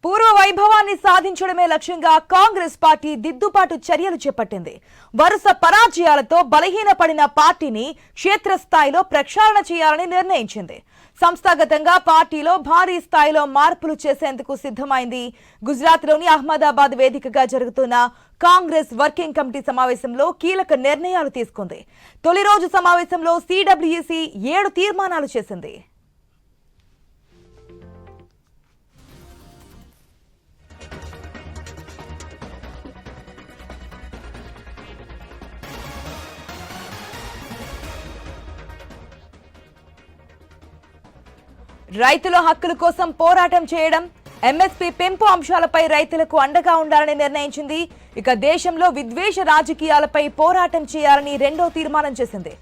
పూర్వ వైభవాన్ని సాధించడమే లక్ష్యంగా కాంగ్రెస్ పార్టీ దిద్దుబాటు చర్యలు చేపట్టింది. వరుస పరాజయాలతో బలహీనపడిన పార్టీని క్షేత్రస్థాయిలో ప్రక్షాళన చేయాలని నిర్ణయించింది. సంస్థాగతంగా పార్టీలో భారీ స్థాయిలో మార్పులు చేసేందుకు సిద్ధమైంది. గుజరాత్లోని అహ్మదాబాద్ వేదికగా జరుగుతున్న కాంగ్రెస్ వర్కింగ్ కమిటీ సమావేశంలో కీలక నిర్ణయాలు తీసుకుంది. తొలి రోజు సమావేశంలో సిడబ్ల్యూసి 7 తీర్మానాలు చేసింది. రైతుల హక్కుల కోసం పోరాటం చేయడం, ఎంఎస్పీ పెంపు అంశాలపై రైతులకు అండగా ఉండాలని నిర్ణయించింది. ఇక దేశంలో విద్వేష రాజకీయాలపై పోరాటం చేయాలని రెండో తీర్మానం చేసింది.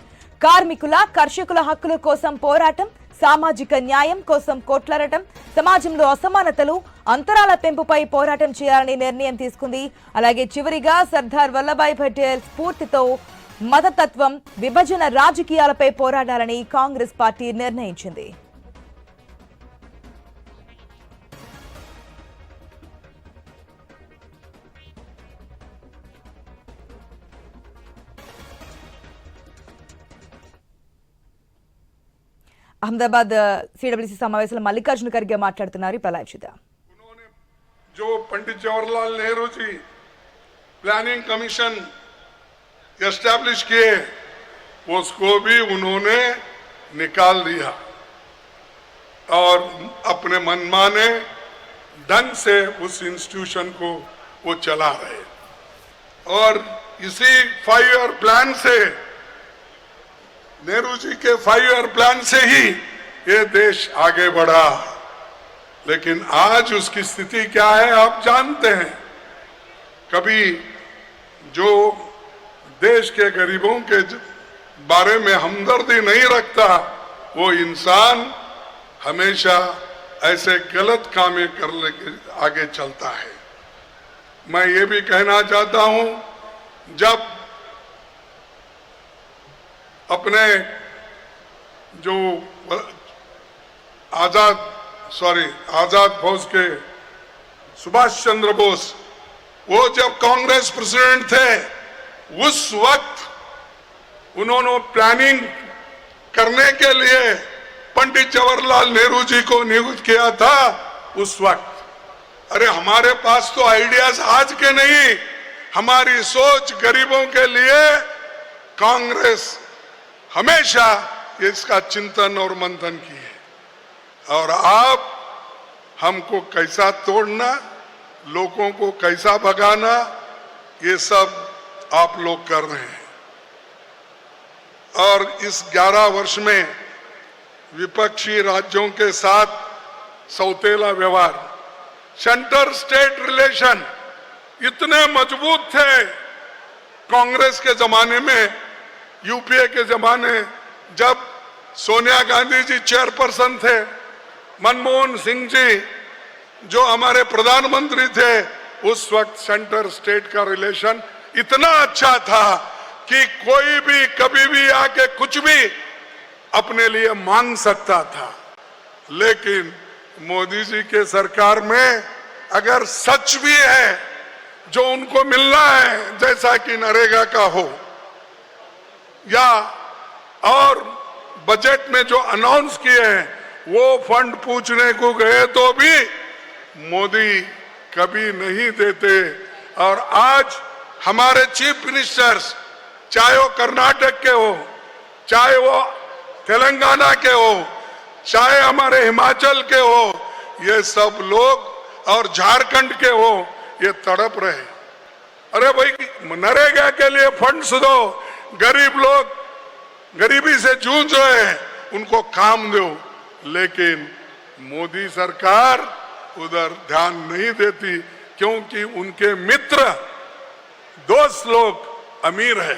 కార్మికుల, కర్షకుల హక్కుల కోసం పోరాటం, సామాజిక న్యాయం కోసం కొట్లాడటం, సమాజంలో అసమానతలు, అంతరాల పెంపుపై పోరాటం చేయాలని నిర్ణయం తీసుకుంది. అలాగే చివరిగా సర్దార్ వల్లభాయ్ పటేల్ స్ఫూర్తితో మతతత్వం, విభజన రాజకీయాలపై పోరాడాలని కాంగ్రెస్ పార్టీ నిర్ణయించింది. अहमदाबाद सीडब्ल्यूसी समावेश मल्लिकार्जुन खड़गे माట్లాడుతున్నారు ఇప్పుడు లైవ్ చూద్దాం. उन्होंने जो Pandit Jawaharlal Nehru ji planning commission establish किए उसको भी उन्होंने निकाल दिया और अपने मनमाने ढंग से उस इंस्टीट्यूशन को वो चला रहे और इसी 5 ईयर प्लान से नेहरू जी के 5 ईयर प्लान से ही ये देश आगे बढ़ा। लेकिन आज उसकी स्थिति क्या है आप जानते हैं। कभी जो देश के गरीबों के बारे में हमदर्दी नहीं रखता वो इंसान हमेशा ऐसे गलत कामें करने के आगे चलता है। मैं ये भी कहना चाहता हूं, जब अपने जो आजाद फौज के सुभाष चंद्र बोस वो जब कांग्रेस प्रेसिडेंट थे उस वक्त उन्होंने प्लानिंग करने के लिए पंडित जवाहरलाल नेहरू जी को नियुक्त किया था। उस वक्त अरे हमारे पास तो आइडियाज आज के नहीं, हमारी सोच गरीबों के लिए कांग्रेस हमेशा इसका चिंतन और मंथन की है। और आप हमको कैसा तोड़ना, लोगों को कैसा भगाना, ये सब आप लोग कर रहे हैं। और इस 11 वर्ष में विपक्षी राज्यों के साथ सौतेला व्यवहार, सेंटर स्टेट रिलेशन इतने मजबूत थे कांग्रेस के जमाने में, यूपीए के जमाने जब सोनिया गांधी जी चेयरपर्सन थे, मनमोहन सिंह जी जो हमारे प्रधानमंत्री थे, उस वक्त सेंटर स्टेट का रिलेशन इतना अच्छा था कि कोई भी कभी भी आके कुछ भी अपने लिए मांग सकता था। लेकिन मोदी जी के सरकार में अगर सच भी है जो उनको मिलना है, जैसा कि नरेगा का हो या और बजट में जो अनाउंस किए हैं वो फंड पूछने को गए तो भी मोदी कभी नहीं देते। और आज हमारे चीफ मिनिस्टर्स चाहे वो कर्नाटक के हो, चाहे वो तेलंगाना के हो, चाहे हमारे हिमाचल के हो, ये सब लोग और झारखंड के हो, ये तड़प रहे। अरे भाई नरेगा के लिए फंड्स दो, गरीब लोग गरीबी से जूझ रहे हैं उनको काम दो। लेकिन मोदी सरकार उधर ध्यान नहीं देती क्योंकि उनके मित्र दोस्त लोग अमीर है।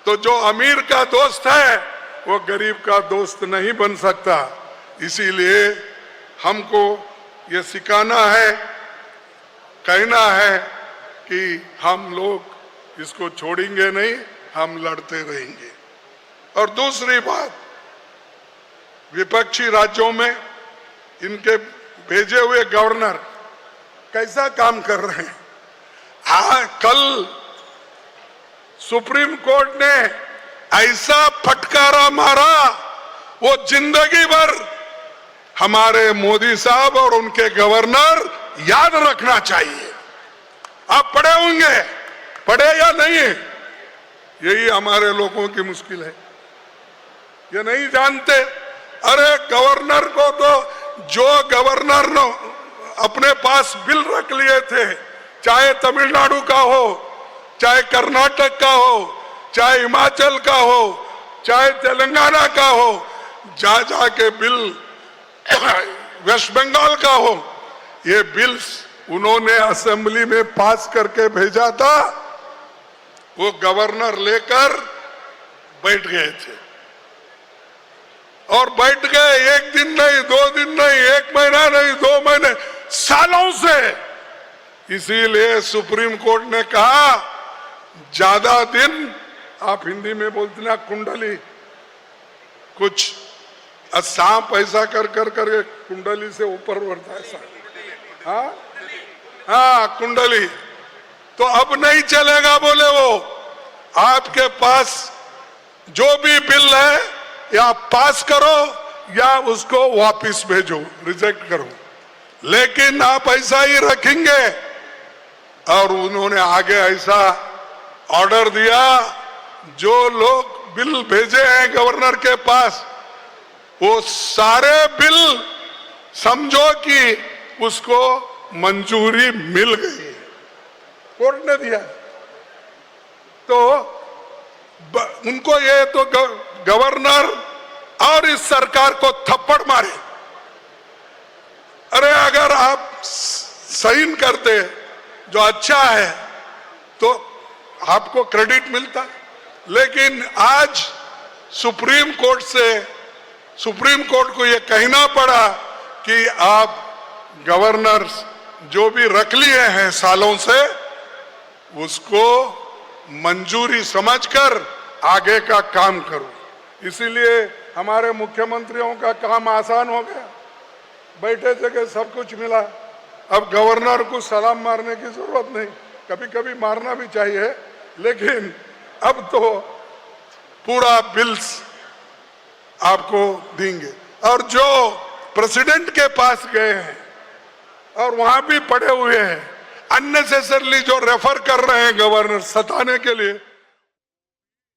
तो जो अमीर का दोस्त है वो गरीब का दोस्त नहीं बन सकता। इसीलिए हमको ये सिखाना है, कहना है कि हम लोग इसको छोड़ेंगे नहीं, हम लड़ते रहेंगे। और दूसरी बात, विपक्षी राज्यों में इनके भेजे हुए गवर्नर कैसा काम कर रहे हैं। हाँ, कल सुप्रीम कोर्ट ने ऐसा फटकारा मारा, वो जिंदगी भर हमारे मोदी साहब और उनके गवर्नर याद रखना चाहिए। आप पढ़े होंगे, पढ़े या नहीं, यही हमारे लोगों की मुश्किल है, ये नहीं जानते। अरे गवर्नर को तो, जो गवर्नर ने अपने पास बिल रख लिए थे, चाहे तमिलनाडु का हो, चाहे कर्नाटक का हो, चाहे हिमाचल का हो, चाहे तेलंगाना का हो, जा जाके बिल वेस्ट बंगाल का हो, ये बिल्स उन्होंने असेंबली में पास करके भेजा था, वो गवर्नर लेकर बैठ गए थे। और बैठ गए, एक दिन नहीं, 2 दिन नहीं, 1 महीना नहीं, 2 महीने, सालों से। इसीलिए सुप्रीम कोर्ट ने कहा, ज्यादा दिन, आप हिंदी में बोलते ना कुंडली, कुछ सांप ऐसा कर कुंडली से ऊपर बढ़ता है ऐसा, हाँ कुंडली, तो अब नहीं चलेगा। बोले वो आपके पास जो भी बिल है, या पास करो या उसको वापस भेजो, रिजेक्ट करो, लेकिन आप ऐसा ही रखेंगे। और उन्होंने आगे ऐसा ऑर्डर दिया, जो लोग बिल भेजे हैं गवर्नर के पास, वो सारे बिल समझो कि उसको मंजूरी मिल गई, कोर्ट ने दिया। तो उनको ये तो गवर्नर और इस सरकार को थप्पड़ मारे। अरे अगर आप साइन करते जो अच्छा है तो आपको क्रेडिट मिलता, लेकिन आज सुप्रीम कोर्ट को यह कहना पड़ा कि आप गवर्नर जो भी रख लिए हैं सालों से, उसको मंजूरी समझकर आगे का काम करो। इसीलिए हमारे मुख्यमंत्रियों का काम आसान हो गया, बैठे जगह सब कुछ मिला। अब गवर्नर को सलाम मारने की जरूरत नहीं, कभी कभी मारना भी चाहिए, लेकिन अब तो पूरा बिल्स आपको देंगे। और जो प्रेसिडेंट के पास गए हैं और वहां भी पड़े हुए हैं, अननेसेसरली जो रेफर कर रहे हैं गवर्नर सताने के लिए,